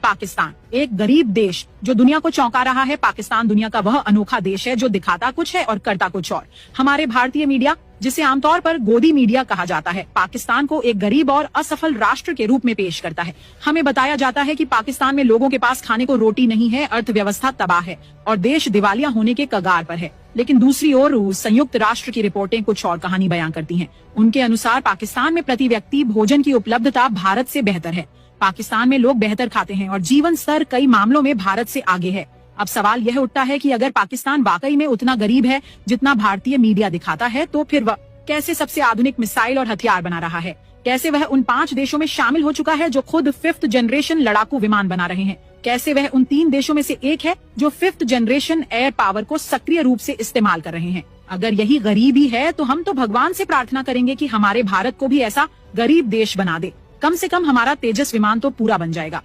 पाकिस्तान, एक गरीब देश जो दुनिया को चौंका रहा है। पाकिस्तान दुनिया का वह अनोखा देश है जो दिखाता कुछ है और करता कुछ और। हमारे भारतीय मीडिया, जिसे आमतौर पर गोदी मीडिया कहा जाता है, पाकिस्तान को एक गरीब और असफल राष्ट्र के रूप में पेश करता है। हमें बताया जाता है कि पाकिस्तान में लोगों के पास खाने को रोटी नहीं है, अर्थव्यवस्था तबाह है और देश दिवालिया होने के कगार पर है। लेकिन दूसरी ओर संयुक्त राष्ट्र की रिपोर्टें कुछ और कहानी बयां करती हैं। उनके अनुसार पाकिस्तान में प्रति व्यक्ति भोजन की उपलब्धता भारत से बेहतर है। पाकिस्तान में लोग बेहतर खाते हैं और जीवन स्तर कई मामलों में भारत से आगे है। अब सवाल यह उठता है कि अगर पाकिस्तान वाकई में उतना गरीब है जितना भारतीय मीडिया दिखाता है, तो फिर वह कैसे सबसे आधुनिक मिसाइल और हथियार बना रहा है? कैसे वह उन 5 देशों में शामिल हो चुका है जो खुद 5th जनरेशन लड़ाकू विमान बना रहे हैं? कैसे वह उन 3 देशों में से एक है जो 5th जनरेशन एयर पावर को सक्रिय रूप से इस्तेमाल कर रहे हैं? अगर यही गरीबी है तो हम तो भगवान से प्रार्थना करेंगे कि हमारे भारत को भी ऐसा गरीब देश बना दे। कम से कम हमारा तेजस विमान तो पूरा बन जाएगा।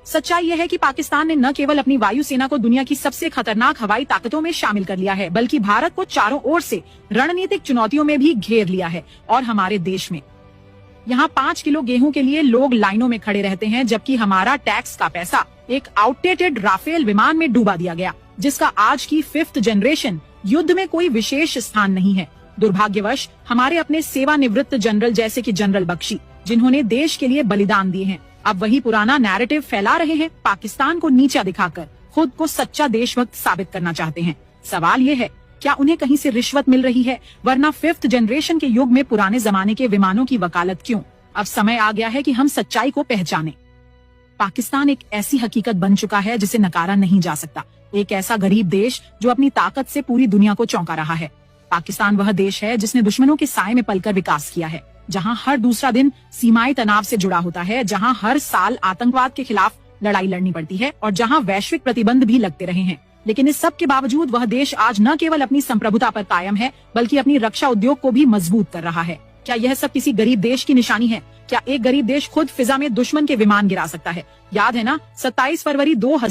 सच्चाई यह है कि पाकिस्तान ने न केवल अपनी वायुसेना को दुनिया की सबसे खतरनाक हवाई ताकतों में शामिल कर लिया है, बल्कि भारत को चारों ओर से रणनीतिक चुनौतियों में भी घेर लिया है। और हमारे देश में यहाँ 5 किलो गेहूं के लिए लोग लाइनों में खड़े रहते हैं, जबकि हमारा टैक्स का पैसा एक आउटडेटेड राफेल विमान में डूबा दिया गया, जिसका आज की 5th जनरेशन युद्ध में कोई विशेष स्थान नहीं है। दुर्भाग्यवश हमारे अपने सेवानिवृत्त जनरल जैसे कि जनरल बख्शी, जिन्होंने देश के लिए बलिदान दिए हैं, अब वही पुराना नैरेटिव फैला रहे हैं। पाकिस्तान को नीचा दिखाकर खुद को सच्चा देशभक्त साबित करना चाहते हैं। सवाल ये है, क्या उन्हें कहीं से रिश्वत मिल रही है? वरना 5th जनरेशन के युग में पुराने जमाने के विमानों की वकालत क्यों? अब समय आ गया है कि हम सच्चाई को पहचानें। पाकिस्तान एक ऐसी हकीकत बन चुका है जिसे नकारा नहीं जा सकता। एक ऐसा गरीब देश जो अपनी ताकत से पूरी दुनिया को चौंका रहा है। पाकिस्तान वह देश है जिसने दुश्मनों के साए में पलकर विकास किया है, जहां हर दूसरा दिन सीमाई तनाव से जुड़ा होता है, जहां हर साल आतंकवाद के खिलाफ लड़ाई लड़नी पड़ती है और जहां वैश्विक प्रतिबंध भी लगते रहे हैं। लेकिन इस सब के बावजूद वह देश आज न केवल अपनी संप्रभुता पर कायम है, बल्कि अपनी रक्षा उद्योग को भी मजबूत कर रहा है। क्या यह सब किसी गरीब देश की निशानी है? क्या एक गरीब देश खुद फिजा में दुश्मन के विमान गिरा सकता है? याद है ना, 27 फरवरी 2000